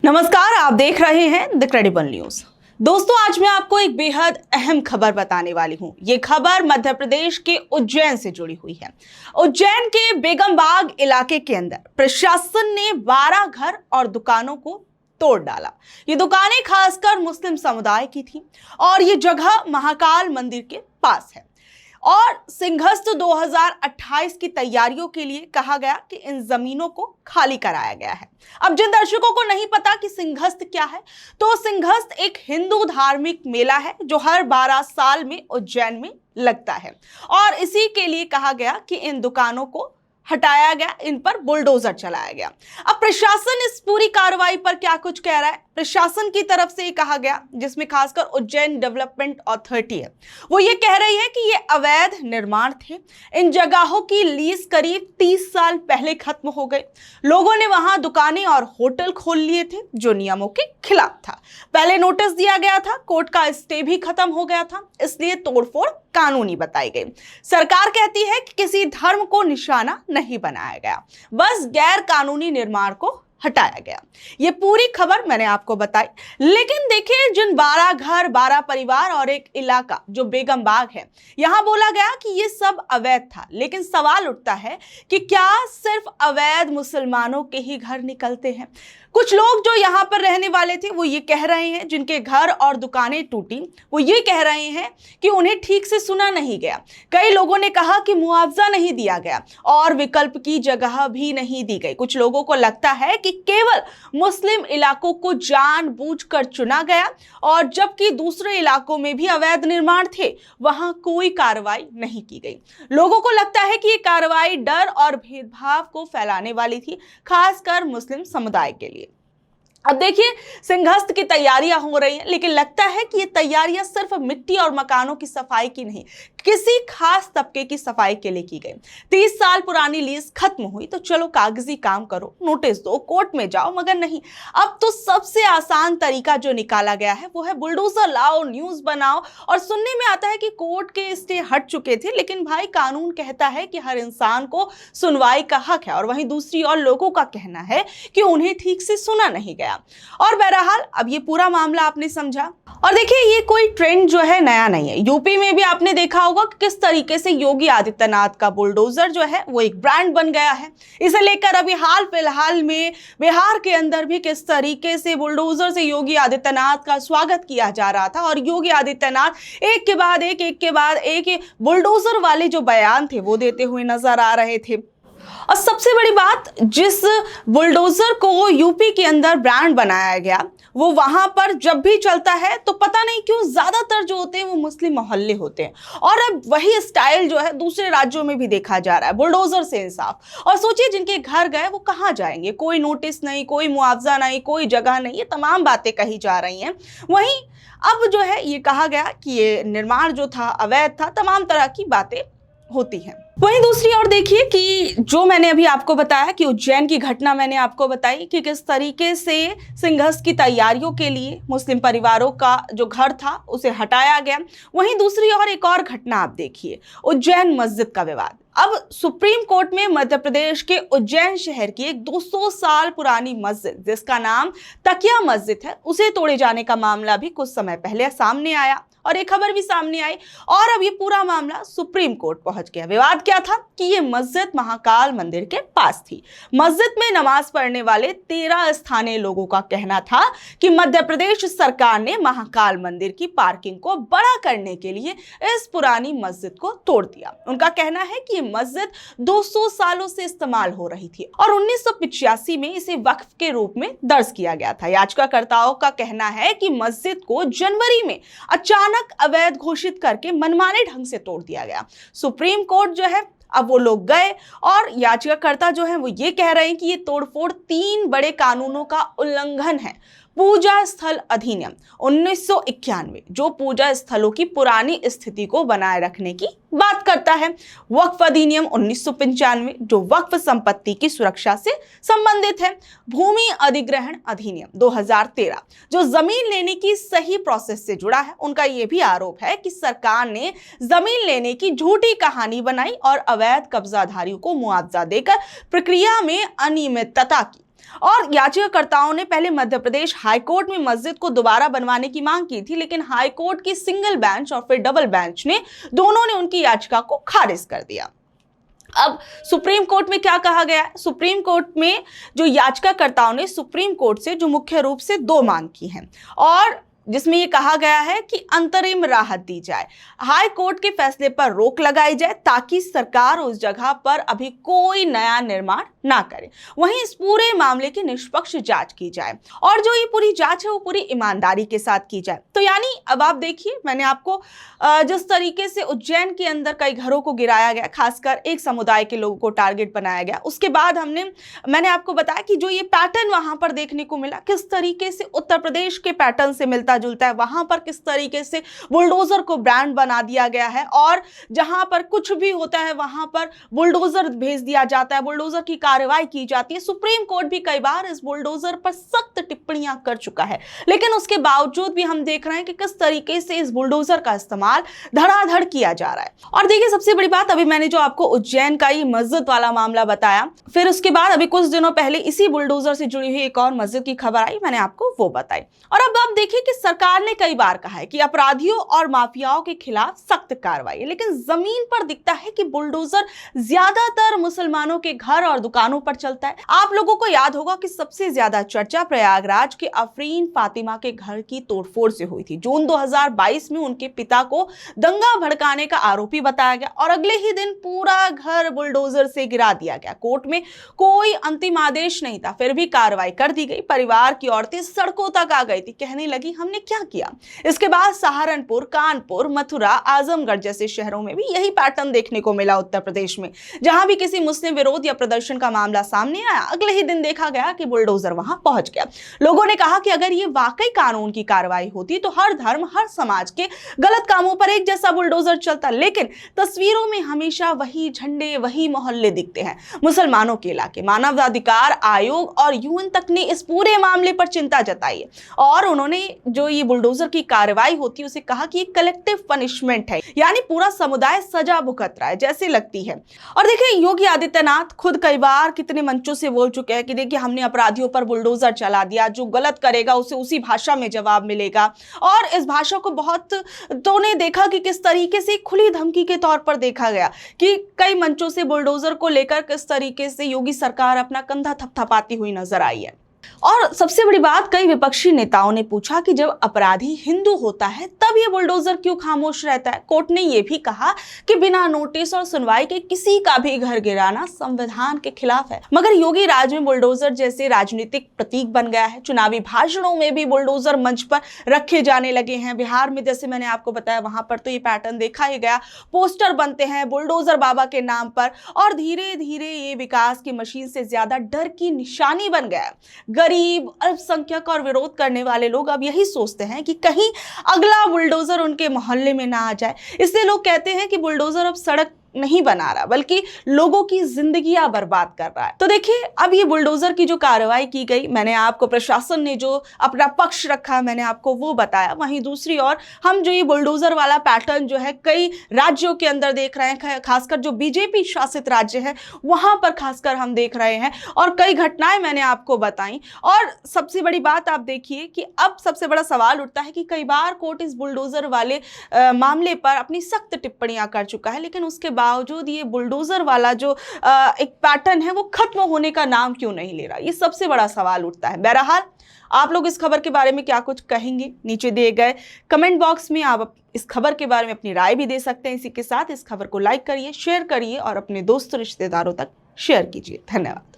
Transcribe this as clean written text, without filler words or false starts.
नमस्कार, आप देख रहे हैं द क्रेडिबल न्यूज। दोस्तों, आज मैं आपको एक बेहद अहम खबर बताने वाली हूं। ये खबर मध्य प्रदेश के उज्जैन से जुड़ी हुई है। उज्जैन के बेगमबाग इलाके के अंदर प्रशासन ने 12 घर और दुकानों को तोड़ डाला। ये दुकानें खासकर मुस्लिम समुदाय की थी और ये जगह महाकाल मंदिर के पास है। और सिंहस्थ 2028 की तैयारियों के लिए कहा गया कि इन जमीनों को खाली कराया गया है। अब जिन दर्शकों को नहीं पता कि सिंहस्थ क्या है, तो सिंहस्थ एक हिंदू धार्मिक मेला है जो हर 12 साल में उज्जैन में लगता है। और इसी के लिए कहा गया कि इन दुकानों को हटाया गया, इन पर बुलडोजर चलाया गया। अब प्रशासन इस पूरी कार्रवाई पर क्या कुछ कह रहा है। प्रशासन की तरफ से कहा गया, जिसमें खासकर उज्जैन डेवलपमेंट अथॉरिटी है, वो ये कह रही है कि ये अवैध निर्माण थे। इन जगहों की लीज करीब 30 साल पहले खत्म हो गए। लोगों ने वहां दुकानें और होटल खोल लिए थे जो नियमों के खिलाफ था। पहले नोटिस दिया गया था, कोर्ट का स्टे भी खत्म हो गया था, इसलिए तोड़फोड़ कानूनी बताई गई। सरकार कहती है कि किसी धर्म को निशाना नहीं बनाया गया, बस गैर कानूनी निर्माण को हटाया गया। ये पूरी खबर मैंने आपको बताई। लेकिन देखिए, जिन 12 घर, 12 परिवार और एक इलाका जो बेगमबाग है, यहां बोला गया कि ये सब अवैध था। लेकिन सवाल उठता है कि क्या सिर्फ अवैध मुसलमानों के ही घर निकलते हैं? कुछ लोग जो यहाँ पर रहने वाले थे वो ये कह रहे हैं, जिनके घर और दुकानें टूटी, वो ये कह रहे हैं कि उन्हें ठीक से सुना नहीं गया। कई लोगों ने कहा कि मुआवजा नहीं दिया गया और विकल्प की जगह भी नहीं दी गई। कुछ लोगों को लगता है कि केवल मुस्लिम इलाकों को जानबूझकर चुना गया, और जबकि दूसरे इलाकों में भी अवैध निर्माण थे, वहां कोई कार्रवाई नहीं की गई। लोगों को लगता है कि ये कार्रवाई डर और भेदभाव को फैलाने वाली थी, खासकर मुस्लिम समुदाय के लिए। अब देखिए, सिंहस्थ की तैयारियां हो रही हैं, लेकिन लगता है कि ये तैयारियां सिर्फ मिट्टी और मकानों की सफाई की नहीं, किसी खास तबके की सफाई के लिए की गई। 30 साल पुरानी लीज खत्म हुई तो चलो कागजी काम करो, नोटिस दो, कोर्ट में जाओ, मगर नहीं। अब तो सबसे आसान तरीका जो निकाला गया है वो है बुलडोजर लाओ, न्यूज बनाओ। और सुनने में आता है कि कोर्ट के स्टे हट चुके थे, लेकिन भाई कानून कहता है कि हर इंसान को सुनवाई का हक है, और वहीं दूसरी ओर लोगों का कहना है कि उन्हें ठीक से सुना नहीं गया। और बहरहाल अब ये पूरा मामला आपने समझा। और देखिए, ये कोई ट्रेंड जो है नया नहीं है। यूपी में भी आपने देखा होगा कि किस तरीके से योगी आदित्यनाथ का बुलडोजर जो है वो एक ब्रांड बन गया है। इसे लेकर अभी हाल फिलहाल में बिहार के अंदर भी किस तरीके से बुलडोजर से योगी आदित्यनाथ का स्वागत किया जा रहा था, और योगी आदित्यनाथ एक के बाद एक बुलडोजर वाले जो बयान थे वो देते हुए नजर आ रहे थे। और सबसे बड़ी बात, जिस बुलडोजर को यूपी के अंदर ब्रांड बनाया गया, वो वहां पर जब भी चलता है तो पता नहीं क्यों ज्यादातर जो होते हैं वो मुस्लिम मोहल्ले होते हैं। और अब वही स्टाइल जो है दूसरे राज्यों में भी देखा जा रहा है, बुलडोजर से इंसाफ। और सोचिए, जिनके घर गए वो कहां जाएंगे? कोई नोटिस नहीं, कोई मुआवजा नहीं, कोई जगह नहीं, ये तमाम बातें कही जा रही हैं। वहीं अब जो है ये कहा गया कि ये निर्माण जो था अवैध था, तमाम तरह की बातें होती हैं। वहीं दूसरी ओर देखिए कि जो मैंने अभी आपको बताया कि उज्जैन की घटना मैंने आपको बताई कि किस तरीके से सिंहस्थ की तैयारियों के लिए मुस्लिम परिवारों का जो घर था उसे हटाया गया। वहीं दूसरी ओर एक और घटना आप देखिए, उज्जैन मस्जिद का विवाद। अब सुप्रीम कोर्ट में मध्य प्रदेश के उज्जैन शहर की एक 200 साल पुरानी मस्जिद, जिसका नाम तकिया मस्जिद है, उसे तोड़े जाने का मामला भी कुछ समय पहले सामने आया और एक खबर भी सामने आई। और अब ये पूरा मामला सुप्रीम कोर्ट पहुंच गया। विवाद क्या था कि ये मस्जिद महाकाल मंदिर के पास थी। मस्जिद में नमाज पढ़ने वाले 13 स्थानीय लोगों का कहना था कि मध्य प्रदेश सरकार ने महाकाल मंदिर की पार्किंग को बड़ा करने के लिए इस पुरानी मस्जिद को तोड़ दिया। उनका कहना है कि ये मस्जिद 200 सालों से इस्तेमाल हो रही थी और 1985 में इसे वक्फ के रूप में दर्ज किया गया था। याचिकाकर्ताओं का कहना है कि मस्जिद को जनवरी में अचानक अवैध घोषित करके मनमाने ढंग से तोड़ दिया गया। सुप्रीम कोर्ट जो है, अब वो लोग गए और याचिकाकर्ता जो है वो ये कह रहे हैं कि ये तोड़फोड़ 3 बड़े कानूनों का उल्लंघन है। पूजा स्थल अधिनियम 1991 जो पूजा स्थलों की पुरानी स्थिति को बनाए रखने की बात करता है, वक्फ अधिनियम 1995 जो वक्फ संपत्ति की सुरक्षा से संबंधित है, भूमि अधिग्रहण अधिनियम 2013 जो जमीन लेने की सही प्रोसेस से जुड़ा है। उनका यह भी आरोप है कि सरकार ने जमीन लेने की झूठी कहानी बनाई और अवैध कब्जाधारियों को मुआवजा देकर प्रक्रिया में अनियमितता की। और याचिकाकर्ताओं ने पहले मध्य प्रदेश हाईकोर्ट में मस्जिद को दोबारा बनवाने की मांग की थी, लेकिन हाईकोर्ट की सिंगल बेंच और फिर डबल बेंच ने दोनों ने उनकी याचिका को खारिज कर दिया। अब सुप्रीम कोर्ट में क्या कहा गया है? सुप्रीम कोर्ट में जो याचिकाकर्ताओं ने सुप्रीम कोर्ट से जो मुख्य रूप से दो मांग की हैं और जिसमें ये कहा गया है कि अंतरिम राहत दी जाए, हाई कोर्ट के फैसले पर रोक लगाई जाए ताकि सरकार उस जगह पर अभी कोई नया निर्माण ना करे। वहीं इस पूरे मामले की निष्पक्ष जांच की जाए और जो ये पूरी जांच है वो पूरी ईमानदारी के साथ की जाए। तो यानी अब आप देखिए, मैंने आपको जिस तरीके से उज्जैन के अंदर कई घरों को गिराया गया, खासकर एक समुदाय के लोगों को टारगेट बनाया गया, उसके बाद मैंने आपको बताया कि जो ये पैटर्न वहां पर देखने को मिला, किस तरीके से उत्तर प्रदेश के पैटर्न से मिलता जुलता है, वहां पर किस तरीके से बुलडोजर को ब्रांड बना दिया गया है और जहां पर कुछ भी होता है वहां पर बुलडोजर भेज दिया जाता है, बुलडोजर की कार्रवाई की जाती है। सुप्रीम कोर्ट भी कई बार इस बुलडोजर पर सख्त टिप्पणियां कर चुका है, लेकिन उसके बावजूद भी हम देख रहे हैं कि किस तरीके से इस बुलडोजर का इस्तेमाल धड़ाधड़ किया जा रहा है। और देखिए, सबसे बड़ी बात, अभी मैंने जो आपको उज्जैन का ये मस्जिद वाला मामला बताया, फिर उसके बाद अभी कुछ दिनों पहले इसी बुलडोजर से जुड़ी हुई एक और मस्जिद की खबर आई, मैंने आपको वो बताई। और अब आप देखिए कि सरकार ने कई बार कहा है कि अपराधियों और माफियाओं के खिलाफ सख्त कार्रवाई है, लेकिन जमीन पर दिखता है कि बुलडोजर ज्यादातर मुसलमानों के घर और दुकानों पर चलता है। आप लोगों को याद होगा कि सबसे ज्यादा चर्चा प्रयागराज के अफरीन फातिमा के घर की तोड़फोड़ से हुई थी। जून 2022 में उनके पिता को दंगा भड़काने का आरोपी बताया गया और अगले ही दिन पूरा घर बुलडोजर से गिरा दिया गया। कोर्ट में कोई अंतिम आदेश नहीं था, फिर भी कार्रवाई कर दी गई। परिवार की औरतें सड़कों तक आ गई थी, कहने लगी हमने क्या किया। इसके बाद सहारनपुर, कानपुर, मथुरा, आजमगढ़ जैसे शहरों में भी यही पैटर्न देखने को मिला। उत्तर प्रदेश में जहां भी किसी मुस्लिम विरोध या प्रदर्शन का मामला सामने आया, अगले ही दिन देखा गया कि बुलडोजर वहां पहुंच गया। लोगों ने कहा कि अगर ये वाकई कानून की कार्रवाई होती तो हर धर्म, हर समाज के गलत कामों पर एक जैसा बुलडोजर चलता, लेकिन तस्वीरों में हमेशा वही झंडे, वही मोहल्ले दिखते हैं। मुसलमानों के इलाके मानवाधिकार आयोग और यूएन तक ने इस पूरे मामले पर चिंता जताई है और उन्होंने जो ये बुलडोजर की कार्रवाई होती है उसे कहा कि कलेक्टिव पनिशमेंट है, यानी पूरा समुदाय सजा भुगत रहा है जैसे लगती है। और देखिए, योगी आदित्यनाथ खुद कई बार कितने मंचों से बोल चुके हैं कि देखिए हमने अपराधियों पर बुलडोजर चला दिया, जो गलत करेगा उसे उसी भाषा में जवाब मिलेगा। और इस भाषा को बहुत तो ने देखा कि किस तरीके से खुली धमकी के तौर पर देखा गया कि कई मंचों से बुलडोजर को लेकर किस तरीके से योगी सरकार अपना कंधा थपथपाती हुई नजर आई है। और सबसे बड़ी बात, कई विपक्षी नेताओं ने पूछा कि जब अपराधी हिंदू होता है तब ये बुलडोजर क्यों खामोश रहता है। कोर्ट ने यह भी कहा कि बिना नोटिस और सुनवाई के किसी का भी घर गिराना संविधान के खिलाफ है। मगर योगी राज में बुलडोजर जैसे राजनीतिक प्रतीक बन गया है। चुनावी भाषणों में भी बुलडोजर मंच पर रखे जाने लगे हैं। बिहार में जैसे मैंने आपको बताया, वहां पर तो ये पैटर्न देखा ही गया, पोस्टर बनते हैं बुलडोजर बाबा के नाम पर और धीरे धीरे ये विकास की मशीन से ज्यादा डर की निशानी बन गया। गरीब, अल्पसंख्यक और विरोध करने वाले लोग अब यही सोचते हैं कि कहीं अगला बुलडोजर उनके मोहल्ले में ना आ जाए। इसलिए लोग कहते हैं कि बुलडोजर अब सड़क नहीं बना रहा बल्कि लोगों की जिंदगियां बर्बाद कर रहा है। तो देखिए, अब ये बुलडोजर की जो कार्रवाई की गई, मैंने आपको प्रशासन ने जो अपना पक्ष रखा मैंने आपको वो बताया। वहीं दूसरी ओर हम जो ये बुलडोजर वाला पैटर्न जो है कई राज्यों के अंदर देख रहे हैं, खासकर जो बीजेपी शासित राज्य है वहां पर खासकर हम देख रहे हैं और कई घटनाएं मैंने आपको बताई। और सबसे बड़ी बात आप देखिए कि अब सबसे बड़ा सवाल उठता है कि कई बार कोर्ट इस बुलडोजर वाले मामले पर अपनी सख्त टिप्पणियां कर चुका है, लेकिन उसके बावजूद ये बुलडोजर वाला जो एक पैटर्न है वो खत्म होने का नाम क्यों नहीं ले रहा, ये सबसे बड़ा सवाल उठता है। बहरहाल, आप लोग इस खबर के बारे में क्या कुछ कहेंगे, नीचे दिए गए कमेंट बॉक्स में आप इस खबर के बारे में अपनी राय भी दे सकते हैं। इसी के साथ इस खबर को लाइक करिए, शेयर करिए और अपने दोस्तों रिश्तेदारों तक शेयर कीजिए। धन्यवाद।